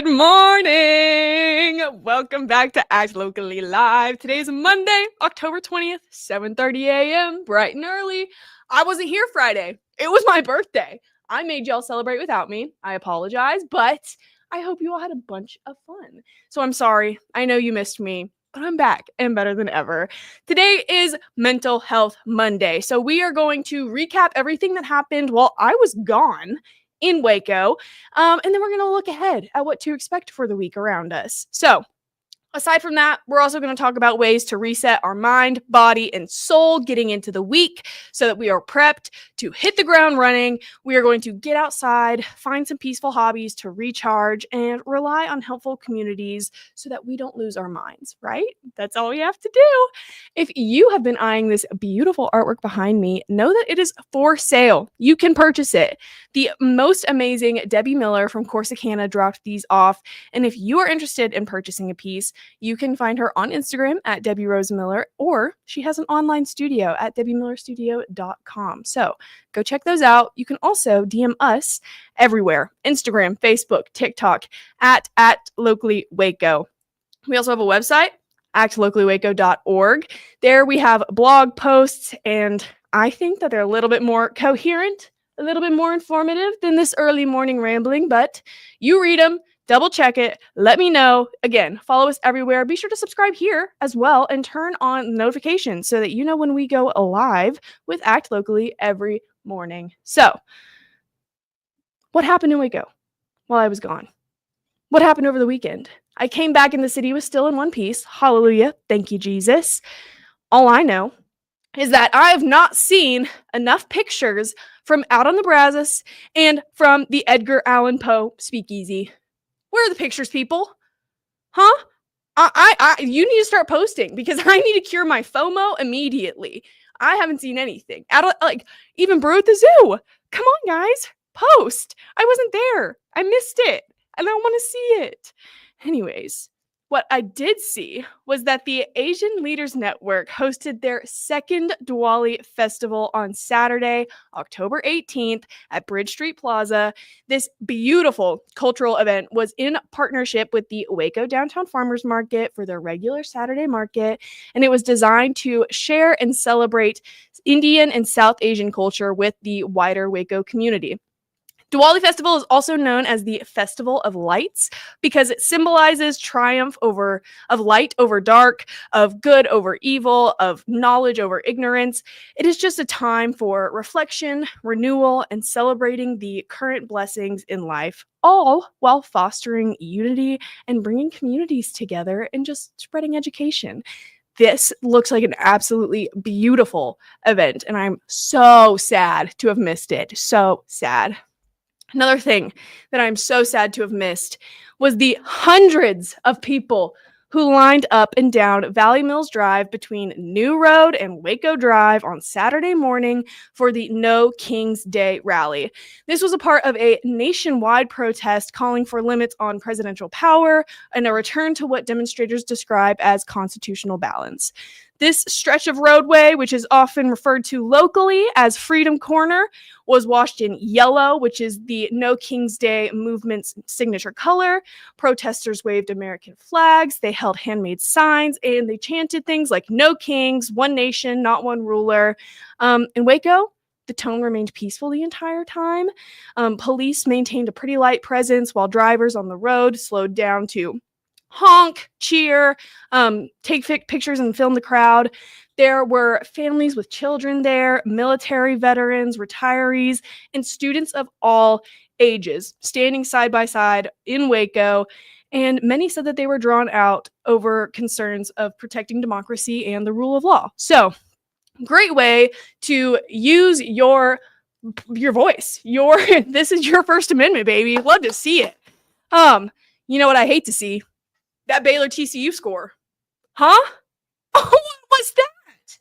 Good morning. Welcome back to Act Locally Live. Today is Monday, October 20th, 7:30 a.m., bright and early. I wasn't here Friday. It was my birthday. I made y'all celebrate without me. I apologize, but I hope you all had a bunch of fun. So I'm sorry. I know you missed me, but I'm back and better than ever. Today is Mental Health Monday. So we are going to recap everything that happened while I was gone in Waco. And then we're going to look ahead at what to expect for the week around us. So, aside from that, we're also going to talk about ways to reset our mind, body, and soul getting into the week so that we are prepped to hit the ground running. We are going to get outside, find some peaceful hobbies to recharge, and rely on helpful communities so that we don't lose our minds, right? That's all we have to do. If you have been eyeing this beautiful artwork behind me, know that it is for sale. You can purchase it. The most amazing Debbie Miller from Corsicana dropped these off. And if you are interested in purchasing a piece, you can find her on Instagram at Debbie Rose Miller, or she has an online studio at debbiemillerstudio.com. So go check those out. You can also DM us everywhere: Instagram, Facebook, TikTok, at Locally Waco. We also have a website, actlocallywaco.org. There we have blog posts, and I think that they're a little bit more coherent, a little bit more informative than this early morning rambling, but you read them, double check it, let me know. Again, follow us everywhere. Be sure to subscribe here as well and turn on notifications so that you know when we go live with Act Locally every morning. So, what happened in Waco while I was gone? What happened over the weekend? I came back and the city was still in one piece. Hallelujah. Thank you, Jesus. All I know is that I have not seen enough pictures from out on the Brazos and from the Edgar Allan Poe speakeasy. Where are the pictures, people? Huh? You need to start posting because I need to cure my FOMO immediately. I haven't seen anything. Even Brew at the Zoo. Come on, guys. Post. I wasn't there. I missed it. I don't want to see it. Anyways, what I did see was that the Asian Leaders Network hosted their second Diwali festival on Saturday, October 18th at Bridge Street Plaza. This beautiful cultural event was in partnership with the Waco Downtown Farmers Market for their regular Saturday market, and it was designed to share and celebrate Indian and South Asian culture with the wider Waco community. Diwali Festival is also known as the Festival of Lights because it symbolizes triumph of light over dark, of good over evil, of knowledge over ignorance. It is just a time for reflection, renewal, and celebrating the current blessings in life, all while fostering unity and bringing communities together and just spreading education. This looks like an absolutely beautiful event, and I'm so sad to have missed it. So sad. Another thing that I'm so sad to have missed was the hundreds of people who lined up and down Valley Mills Drive between New Road and Waco Drive on Saturday morning for the No Kings Day rally. This was a part of a nationwide protest calling for limits on presidential power and a return to what demonstrators describe as constitutional balance. This stretch of roadway, which is often referred to locally as Freedom Corner, was washed in yellow, which is the No Kings Day movement's signature color. Protesters waved American flags, they held handmade signs, and they chanted things like "No Kings, One Nation, Not One Ruler." In Waco, the tone remained peaceful the entire time. Police maintained a pretty light presence while drivers on the road slowed down to honk, cheer, take pictures and film the crowd. There were families with children there, military veterans, retirees, and students of all ages standing side by side in Waco. And many said that they were drawn out over concerns of protecting democracy and the rule of law. So, great way to use your voice. This is your First Amendment, baby. Love to see it. You know what I hate to see? That Baylor TCU score. Huh? Oh, what was that?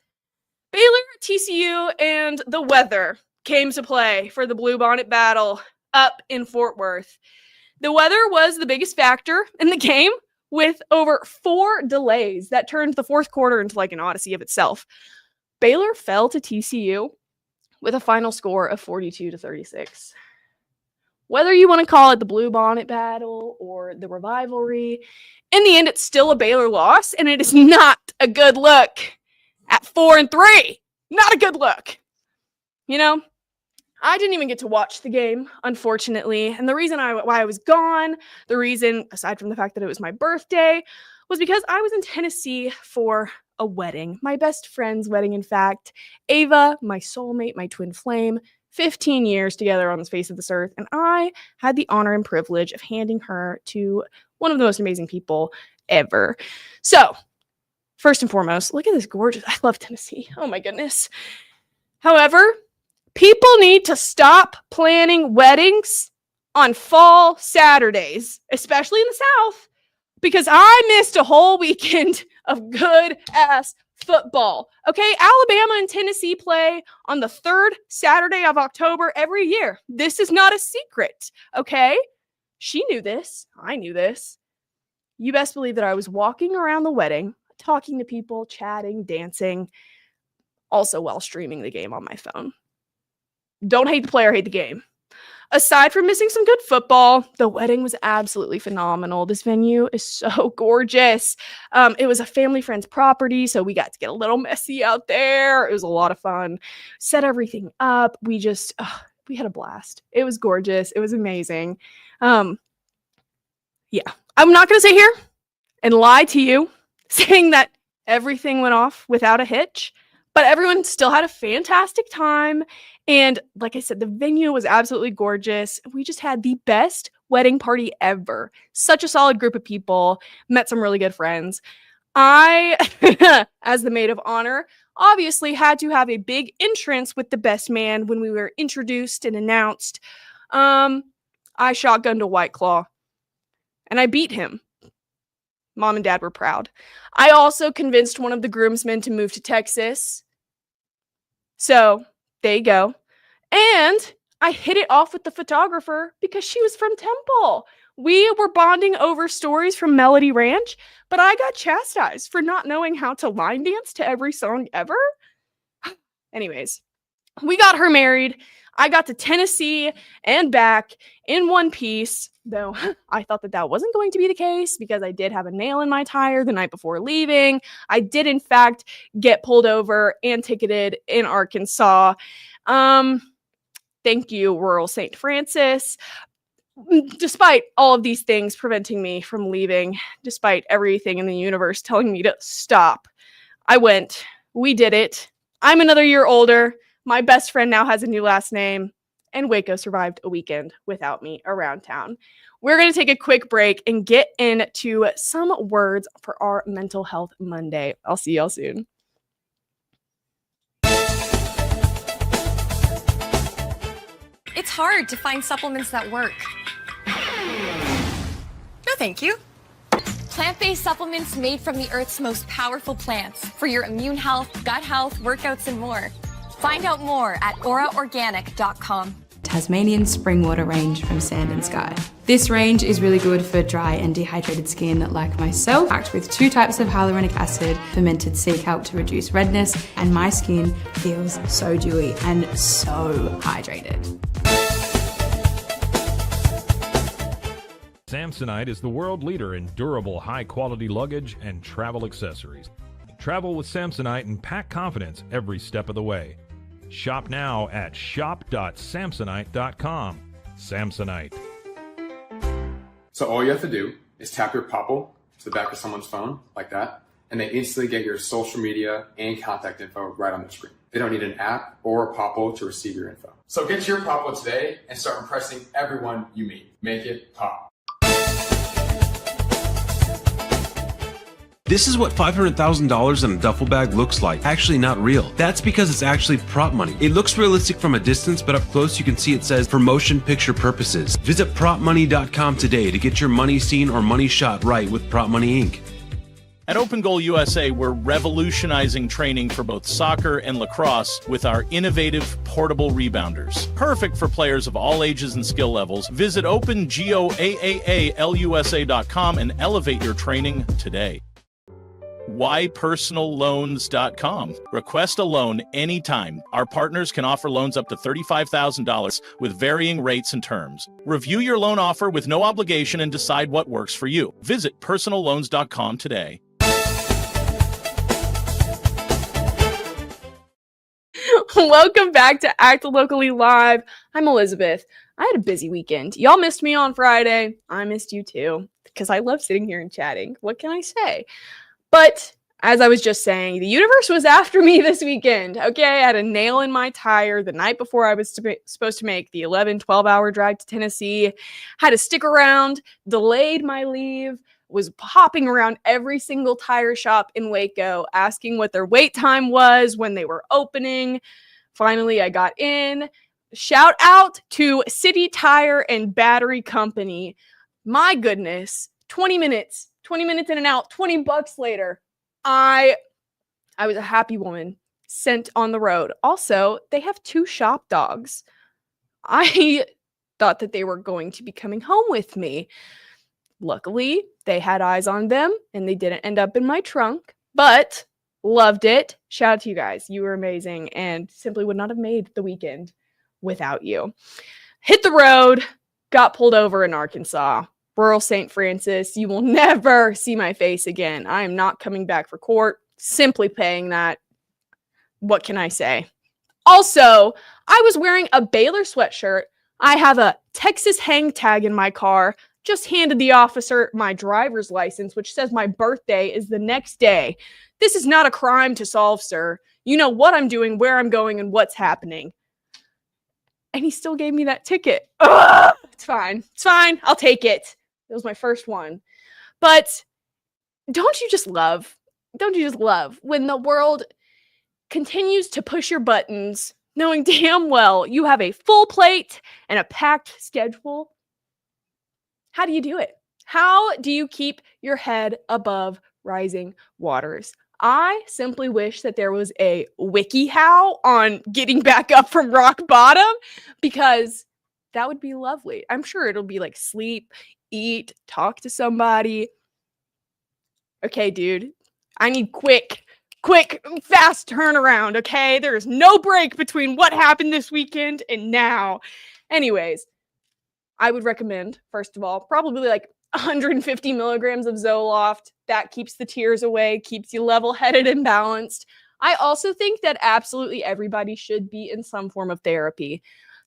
Baylor, TCU, and the weather came to play for the Bluebonnet battle up in Fort Worth. The weather was the biggest factor in the game, with over 4 delays that turned the fourth quarter into like an odyssey of itself. Baylor fell to TCU with a final score of 42-36. Whether you want to call it the Blue Bonnet Battle or the Revivalry, in the end, it's still a Baylor loss, and it is not a good look at 4-3. Not a good look. You know, I didn't even get to watch the game, unfortunately. And the reason why I was gone, the reason, aside from the fact that it was my birthday, was because I was in Tennessee for a wedding. My best friend's wedding, in fact. Ava, my soulmate, my twin flame, 15 years together on the face of this earth. And I had the honor and privilege of handing her to one of the most amazing people ever. So, first and foremost, look at this gorgeous. I love Tennessee. Oh my goodness. However, people need to stop planning weddings on fall Saturdays, especially in the South, because I missed a whole weekend of good-ass football. Okay, Alabama and Tennessee play on the third Saturday of October every year. This is not a secret, okay? She knew this. I knew this. You best believe that I was walking around the wedding, talking to people, chatting, dancing, also while streaming the game on my phone. Don't hate the player, hate the game. Aside from missing some good football, the wedding was absolutely phenomenal. This venue is so gorgeous. It was a family friend's property, so we got to get a little messy out there. It was a lot of fun. Set everything up. We had a blast. It was gorgeous. It was amazing. Yeah, I'm not going to sit here and lie to you saying that everything went off without a hitch, but everyone still had a fantastic time. And like I said, the venue was absolutely gorgeous. We just had the best wedding party ever. Such a solid group of people. Met some really good friends. I, as the maid of honor, obviously had to have a big entrance with the best man when we were introduced and announced. I shotgunned a White Claw, and I beat him. Mom and Dad were proud. I also convinced one of the groomsmen to move to Texas. So, there you go. And I hit it off with the photographer because she was from Temple. We were bonding over stories from Melody Ranch, but I got chastised for not knowing how to line dance to every song ever. Anyways, we got her married. I got to Tennessee and back in one piece, though I thought that wasn't going to be the case because I did have a nail in my tire the night before leaving. I did, in fact, get pulled over and ticketed in Arkansas. Thank you, rural St. Francis. Despite all of these things preventing me from leaving, despite everything in the universe telling me to stop, I went. We did it. I'm another year older. My best friend now has a new last name, and Waco survived a weekend without me around town. We're going to take a quick break and get into some words for our Mental Health Monday. I'll see y'all soon. It's hard to find supplements that work. No, thank you. Plant-based supplements made from the Earth's most powerful plants for your immune health, gut health, workouts, and more. Find out more at auraorganic.com. Tasmanian spring water range from Sand and Sky. This range is really good for dry and dehydrated skin like myself, packed with 2 types of hyaluronic acid, fermented sea kelp to reduce redness, and my skin feels so dewy and so hydrated. Samsonite is the world leader in durable, high-quality luggage and travel accessories. Travel with Samsonite and pack confidence every step of the way. Shop now at shop.samsonite.com. Samsonite. So all you have to do is tap your Popple to the back of someone's phone, like that, and they instantly get your social media and contact info right on the screen. They don't need an app or a Popple to receive your info. So get your Popple today and start impressing everyone you meet. Make it pop. This is what $500,000 in a duffel bag looks like. Actually not real. That's because it's actually prop money. It looks realistic from a distance, but up close you can see it says for motion picture purposes. Visit propmoney.com today to get your money seen or money shot right with Prop Money Inc. At Open Goal USA, we're revolutionizing training for both soccer and lacrosse with our innovative portable rebounders. Perfect for players of all ages and skill levels. Visit OpenGOAAALUSA.com and elevate your training today. whypersonalloans.com. Request a loan anytime. Our partners can offer loans up to $35,000 with varying rates and terms. Review your loan offer with no obligation and decide what works for you. Visit personalloans.com today. Welcome back to Act Locally Live. I'm Elizabeth. I had a busy weekend. Y'all missed me on Friday. I missed you too, because I love sitting here and chatting. What can I say? But as I was just saying, the universe was after me this weekend. Okay, I had a nail in my tire the night before I was supposed to make the 12-hour drive to Tennessee. Had to stick around, delayed my leave, was hopping around every single tire shop in Waco, asking what their wait time was, when they were opening. Finally, I got in. Shout out to City Tire and Battery Company. My goodness, 20 minutes in and out, $20 later. I was a happy woman sent on the road. Also, they have 2 shop dogs. I thought that they were going to be coming home with me. Luckily, they had eyes on them and they didn't end up in my trunk, but loved it. Shout out to you guys. You were amazing and simply would not have made the weekend without you. Hit the road, got pulled over in Arkansas. Rural St. Francis, you will never see my face again. I am not coming back for court, simply paying that. What can I say? Also, I was wearing a Baylor sweatshirt. I have a Texas hang tag in my car. Just handed the officer my driver's license, which says my birthday is the next day. This is not a crime to solve, sir. You know what I'm doing, where I'm going, and what's happening. And he still gave me that ticket. Ugh! It's fine. It's fine. I'll take it. It was my first one. But don't you just love when the world continues to push your buttons, knowing damn well you have a full plate and a packed schedule? How do you do it? How do you keep your head above rising waters? I simply wish that there was a WikiHow on getting back up from rock bottom, because that would be lovely. I'm sure it'll be like sleep, eat, talk to somebody. Okay, dude, I need quick, fast turnaround, okay? There is no break between what happened this weekend and now. Anyways, I would recommend, first of all, probably like 150 milligrams of Zoloft. That keeps the tears away, keeps you level-headed and balanced. I also think that absolutely everybody should be in some form of therapy.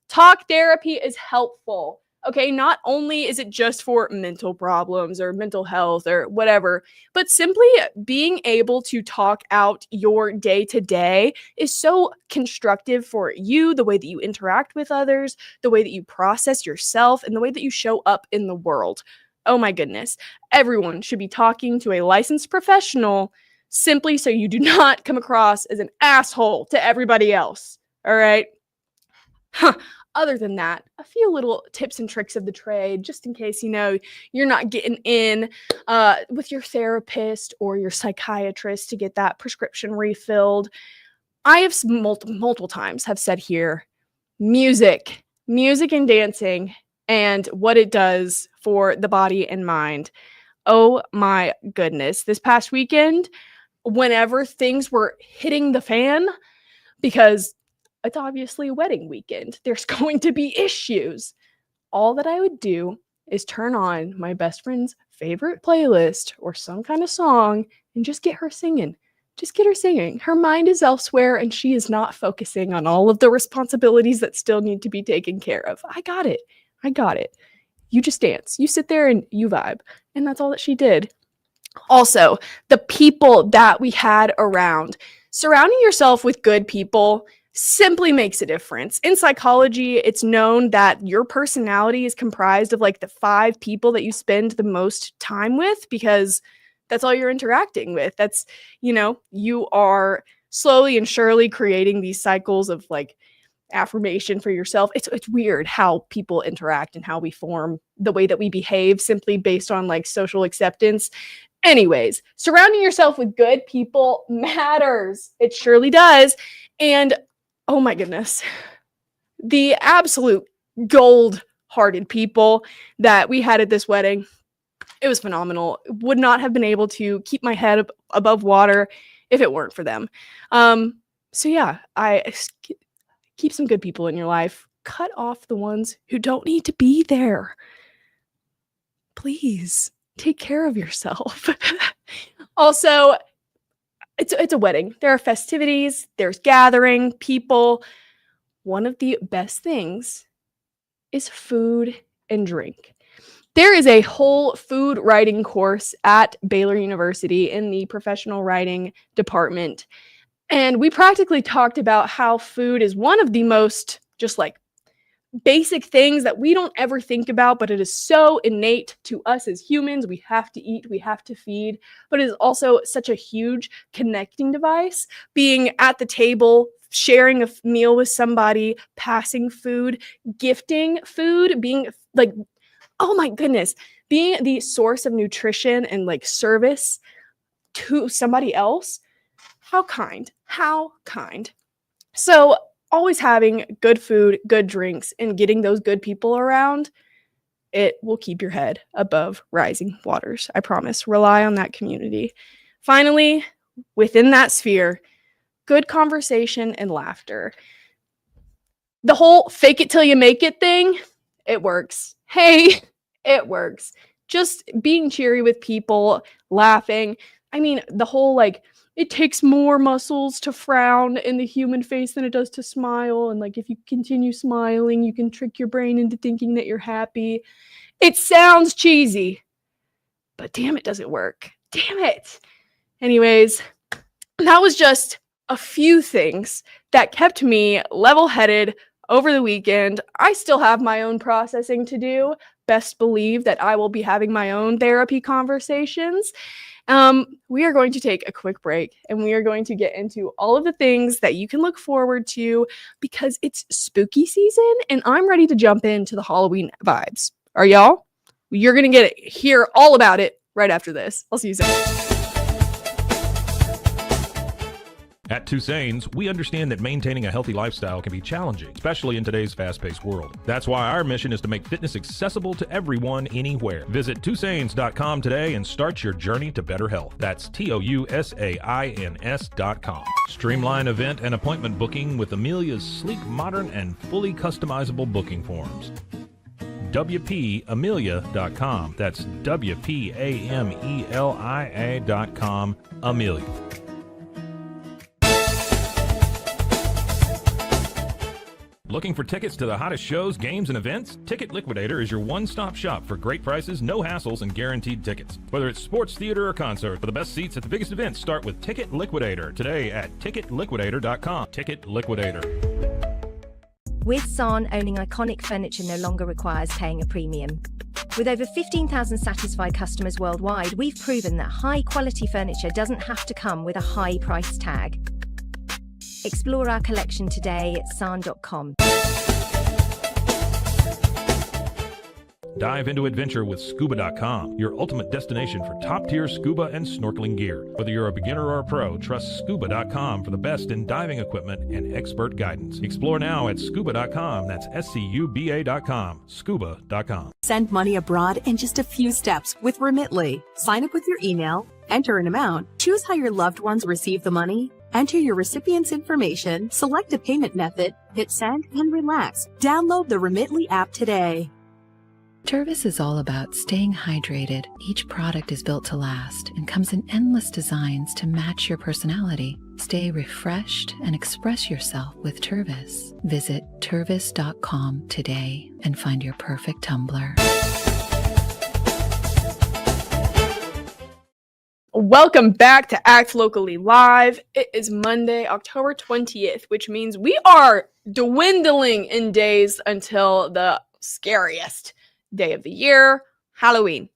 Talk therapy is helpful. Okay, not only is it just for mental problems or mental health or whatever, but simply being able to talk out your day-to-day is so constructive for you, the way that you interact with others, the way that you process yourself, and the way that you show up in the world. Oh my goodness. Everyone should be talking to a licensed professional simply so you do not come across as an asshole to everybody else. All right? Other than that, a few little tips and tricks of the trade, just in case, you're not getting in with your therapist or your psychiatrist to get that prescription refilled. I have multiple times have said here, music and dancing and what it does for the body and mind. Oh my goodness. This past weekend, whenever things were hitting the fan, because it's obviously a wedding weekend, there's going to be issues. All that I would do is turn on my best friend's favorite playlist or some kind of song and just get her singing. Just get her singing. Her mind is elsewhere and she is not focusing on all of the responsibilities that still need to be taken care of. I got it. You just dance. You sit there and you vibe. And that's all that she did. Also, the people that we had around. Surrounding yourself with good people simply makes a difference. In psychology, it's known that your personality is comprised of like the 5 people that you spend the most time with, because that's all you're interacting with. That's, you are slowly and surely creating these cycles of like affirmation for yourself. It's weird how people interact and how we form the way that we behave simply based on like social acceptance. Anyways, surrounding yourself with good people matters. It surely does. And oh my goodness, the absolute gold-hearted people that we had at this wedding. It was phenomenal. Would not have been able to keep my head above water if it weren't for them. So yeah, keep some good people in your life. Cut off the ones who don't need to be there. Please take care of yourself. Also, it's a wedding. There are festivities, there's gathering, people. One of the best things is food and drink. There is a whole food writing course at Baylor University in the professional writing department. And we practically talked about how food is one of the most just like basic things that we don't ever think about, but it is so innate to us as humans. We have to eat, we have to feed, but it is also such a huge connecting device. Being at the table, sharing a meal with somebody, passing food, gifting food, being like, oh my goodness, being the source of nutrition and like service to somebody else. How kind, how kind. So always having good food, good drinks, and getting those good people around, it will keep your head above rising waters. I promise. Rely on that community. Finally, within that sphere, good conversation and laughter. The whole fake it till you make it thing, it works. Hey, it works. Just being cheery with people, laughing. I mean, the whole like, it takes more muscles to frown in the human face than it does to smile. And like, if you continue smiling, you can trick your brain into thinking that you're happy. It sounds cheesy, but damn, it doesn't work. Damn it. Anyways, that was just a few things that kept me level-headed over the weekend. I still have my own processing to do. Best believe that I will be having my own therapy conversations. We are going to take a quick break and we are going to get into all of the things that you can look forward to because it's spooky season and I'm ready to jump into the Halloween vibes. Are y'all? You're going to hear all about it right after this. I'll see you soon. At Tusane's, we understand that maintaining a healthy lifestyle can be challenging, especially in today's fast-paced world. That's why our mission is to make fitness accessible to everyone, anywhere. Visit Tusanes.com today and start your journey to better health. That's TOUSAINS.com. Streamline event and appointment booking with Amelia's sleek, modern, and fully customizable booking forms. WPAmelia.com. That's WPAMELIA.com. Amelia. Looking for tickets to the hottest shows, games, and events? Ticket Liquidator is your one-stop shop for great prices, no hassles, and guaranteed tickets. Whether it's sports, theater, or concert, for the best seats at the biggest events, start with Ticket Liquidator today at ticketliquidator.com. Ticket Liquidator. With San, owning iconic furniture no longer requires paying a premium. With over 15,000 satisfied customers worldwide, we've proven that high-quality furniture doesn't have to come with a high price tag. Explore our collection today at san.com. Dive into adventure with Scuba.com, your ultimate destination for top-tier scuba and snorkeling gear. Whether you're a beginner or a pro, trust Scuba.com for the best in diving equipment and expert guidance. Explore now at Scuba.com. That's SCUBA.com. Scuba.com. Send money abroad in just a few steps with Remitly. Sign up with your email, enter an amount, choose how your loved ones receive the money, enter your recipient's information, select a payment method, hit send, and relax. Download the Remitly app today. Tervis is all about staying hydrated. Each product is built to last and comes in endless designs to match your personality. Stay refreshed and express yourself with Tervis. Visit tervis.com today and find your perfect tumbler. Welcome back to Act Locally Live. It is Monday, October 20th, which means we are dwindling in days until the scariest day of the year, Halloween.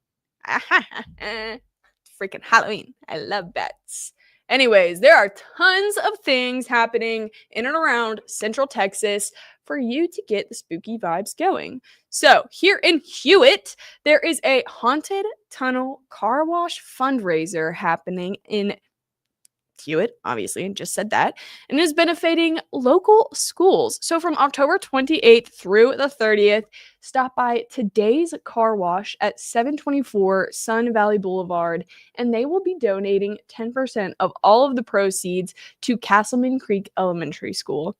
Freaking Halloween. I love bats. Anyways, there are tons of things happening in and around Central Texas for you to get the spooky vibes going. So here in Hewitt, there is a haunted tunnel car wash fundraiser happening in Hewitt, obviously, just said that, and is benefiting local schools. So from October 28th through the 30th, stop by Today's Car Wash at 724 Sun Valley Boulevard, and they will be donating 10% of all of the proceeds to Castleman Creek Elementary School.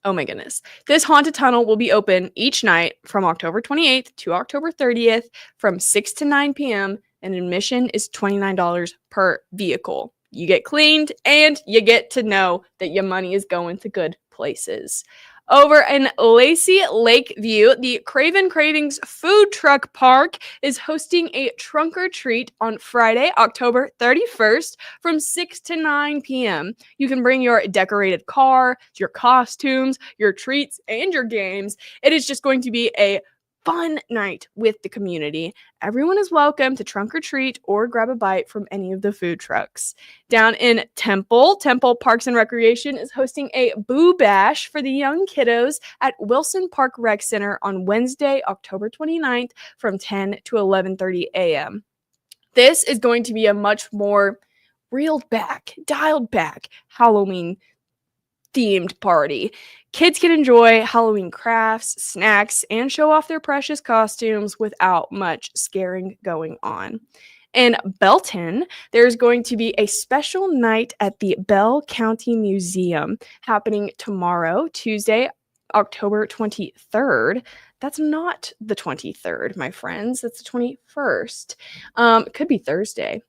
Oh my goodness. This haunted tunnel will be open each night from October 28th to October 30th from 6 to 9 p.m., and admission is $29 per vehicle. You get cleaned and you get to know that your money is going to good places. Over in Lacey Lakeview, the Craven Cravings Food Truck Park is hosting a trunk or treat on Friday, October 31st from 6 to 9 p.m. You can bring your decorated car, your costumes, your treats, and your games. It is just going to be a fun night with the community. Everyone is welcome to trunk or treat or grab a bite from any of the food trucks. Down in Temple Parks and Recreation is hosting a Boo Bash for the young kiddos at Wilson Park Rec Center on Wednesday, October 29th from 10 to 11:30 a.m. This is going to be a much more dialed back Halloween themed party. Kids can enjoy Halloween crafts, snacks, and show off their precious costumes without much scaring going on. In Belton, there's going to be a special night at the Bell County Museum happening tomorrow, Tuesday, October 23rd. That's not the 23rd, my friends. That's the 21st. It could be Thursday.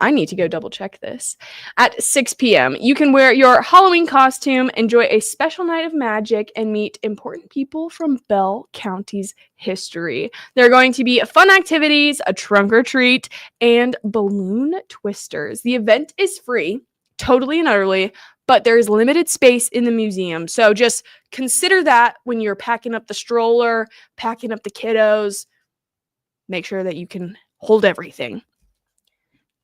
I need to go double check this. At 6 p.m., you can wear your Halloween costume, enjoy a special night of magic, and meet important people from Bell County's history. There are going to be fun activities, a trunk or treat, and balloon twisters. The event is free, totally and utterly, but there is limited space in the museum. So just consider that when you're packing up the stroller, packing up the kiddos. Make sure that you can hold everything.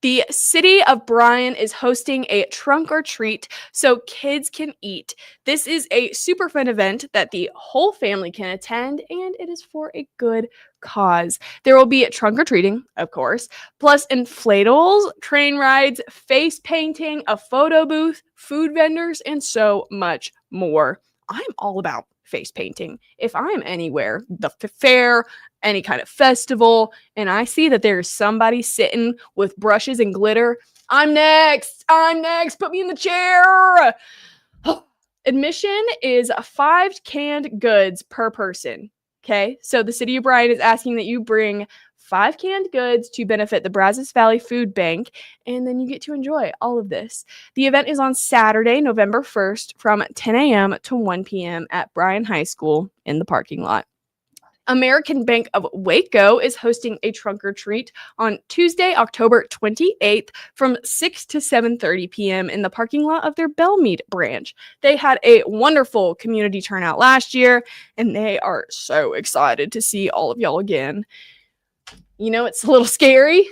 The city of Bryan is hosting a trunk or treat so kids can eat. This is a super fun event that the whole family can attend, and it is for a good cause. There will be trunk or treating, of course, plus inflatables, train rides, face painting, a photo booth, food vendors, and so much more. I'm all about face painting. If I'm anywhere, the fair, any kind of festival, and I see that there's somebody sitting with brushes and glitter, I'm next, put me in the chair. Admission is 5 canned goods per person. Okay, so the city of Bryan is asking that you bring 5 canned goods to benefit the Brazos Valley Food Bank, and then you get to enjoy all of this. The event is on Saturday, November 1st from 10 a.m. to 1 p.m. at Bryan High School in the parking lot. American Bank of Waco is hosting a trunk or treat on Tuesday, October 28th from 6 to 7:30 p.m. in the parking lot of their Belmead branch. They had a wonderful community turnout last year, and they are so excited to see all of y'all again. You know, it's a little scary.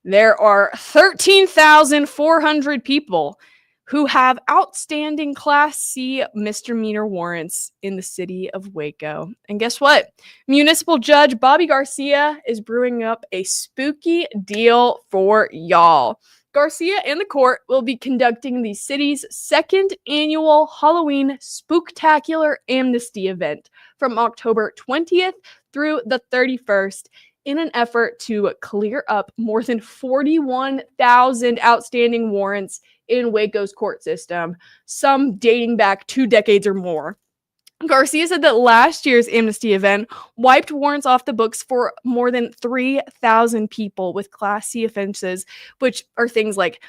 There are 13,400 people who have outstanding Class C misdemeanor warrants in the city of Waco. And guess what? Municipal Judge Bobby Garcia is brewing up a spooky deal for y'all. Garcia and the court will be conducting the city's 2nd annual Halloween Spooktacular Amnesty event from October 20th through the 31st in an effort to clear up more than 41,000 outstanding warrants in Waco's court system, some dating back 2 decades or more. Garcia said that last year's amnesty event wiped warrants off the books for more than 3,000 people with Class C offenses, which are things like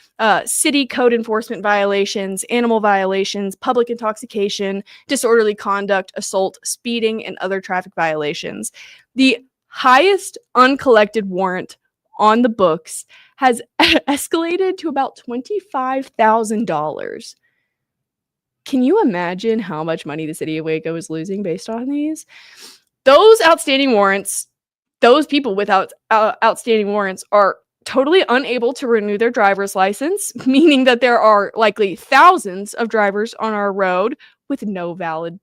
city code enforcement violations, animal violations, public intoxication, disorderly conduct, assault, speeding, and other traffic violations. The highest uncollected warrant on the books has escalated to about $25,000. Can you imagine how much money the city of Waco is losing based on these? Those outstanding warrants, those people without outstanding warrants are totally unable to renew their driver's license, meaning that there are likely thousands of drivers on our road with no valid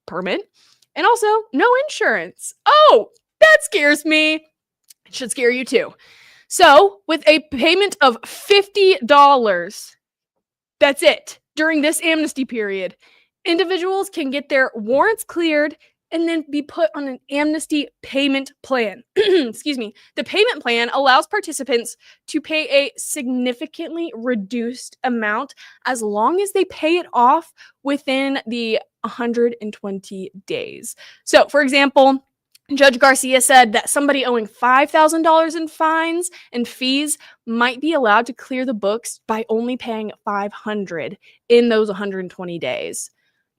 permit and also no insurance. Oh, that scares me. It should scare you too. So, with a payment of $50, That's it. During this amnesty period, individuals can get their warrants cleared and then be put on an amnesty payment plan. Excuse me. The payment plan allows participants to pay a significantly reduced amount as long as they pay it off within the 120 days. So, for example, Judge Garcia said that somebody owing $5,000 in fines and fees might be allowed to clear the books by only paying $500 in those 120 days.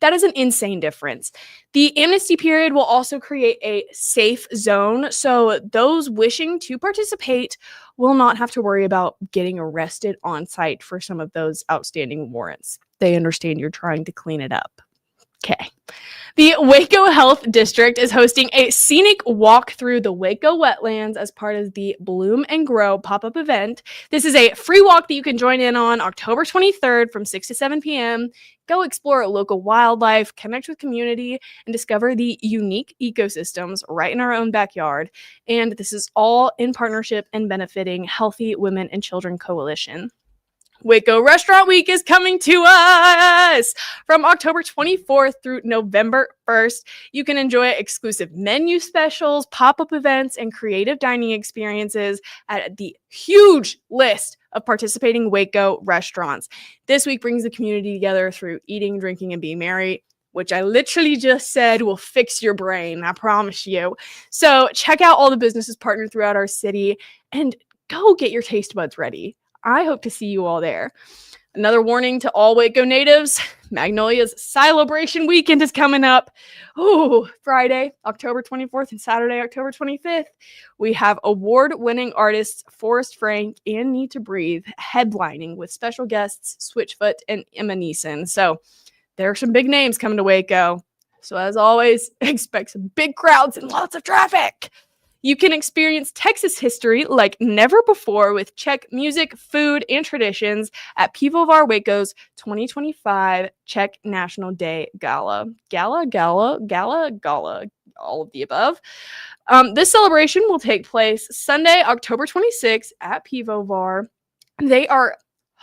That is an insane difference. The amnesty period will also create a safe zone, so those wishing to participate will not have to worry about getting arrested on site for some of those outstanding warrants. They understand you're trying to clean it up. Okay. The Waco Health District is hosting a scenic walk through the Waco wetlands as part of the Bloom and Grow pop-up event. This is a free walk that you can join in on October 23rd from 6 to 7 p.m. Go explore local wildlife, connect with community, and discover the unique ecosystems right in our own backyard. And this is all in partnership and benefiting Healthy Women and Children Coalition. Waco Restaurant Week is coming to us from October 24th through November 1st. You can enjoy exclusive menu specials, pop-up events, and creative dining experiences at the huge list of participating Waco restaurants. This week brings the community together through eating, drinking, and being merry, which I literally just said will fix your brain, I promise you. So check out all the businesses partnered throughout our city and go get your taste buds ready. I hope to see you all there. Another warning to all Waco natives, Magnolia's Celebration Weekend is coming up. Oh, Friday, October 24th and Saturday, October 25th. We have award-winning artists Forrest Frank and Need to Breathe headlining with special guests Switchfoot and Emma Neeson. So there are some big names coming to Waco. So as always, expect some big crowds and lots of traffic. You can experience Texas history like never before with Czech music, food, and traditions at Pivovar Waco's 2025 Czech National Day Gala. Gala, all of the above. This celebration will take place Sunday, October 26th at Pivovar. They are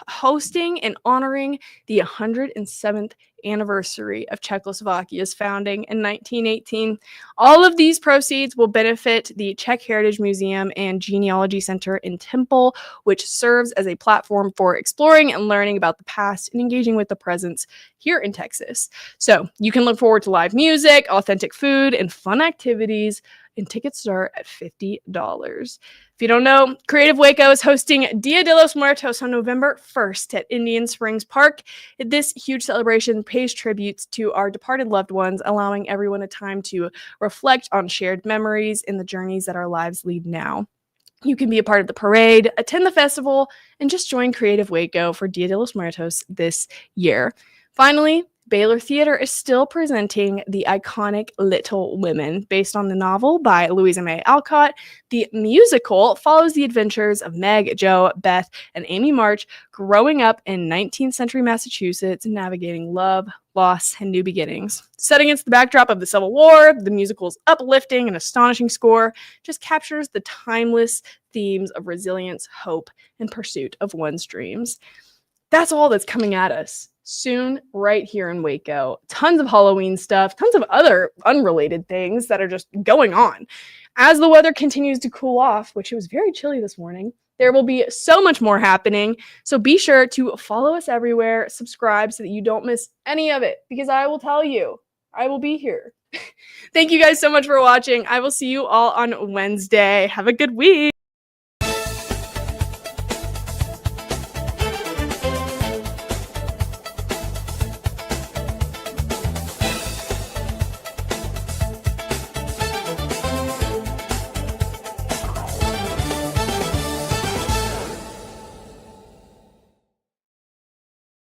hosting and honoring the 107th anniversary of Czechoslovakia's founding in 1918. All of these proceeds will benefit the Czech Heritage Museum and Genealogy Center in Temple, which serves as a platform for exploring and learning about the past and engaging with the present here in Texas. So you can look forward to live music, authentic food, and fun activities, and tickets start at $50. If you don't know, Creative Waco is hosting Dia de los Muertos on November 1st at Indian Springs Park. This huge celebration pays tributes to our departed loved ones, allowing everyone a time to reflect on shared memories and the journeys that our lives lead now. You can be a part of the parade, attend the festival, and just join Creative Waco for Dia de los Muertos this year. Finally, Baylor Theater is still presenting the iconic Little Women, based on the novel by Louisa May Alcott. The musical follows the adventures of Meg, Jo, Beth, and Amy March growing up in 19th century Massachusetts, navigating love, loss, and new beginnings. Set against the backdrop of the Civil War, the musical's uplifting and astonishing score just captures the timeless themes of resilience, hope, and pursuit of one's dreams. That's all that's coming at us soon right here in Waco. Tons of Halloween stuff, tons of other unrelated things that are just going on. As the weather continues to cool off, which it was very chilly this morning, there will be so much more happening. So be sure to follow us everywhere, subscribe so that you don't miss any of it, because I will tell you, I will be here. Thank you guys so much for watching. I will see you all on Wednesday. Have a good week.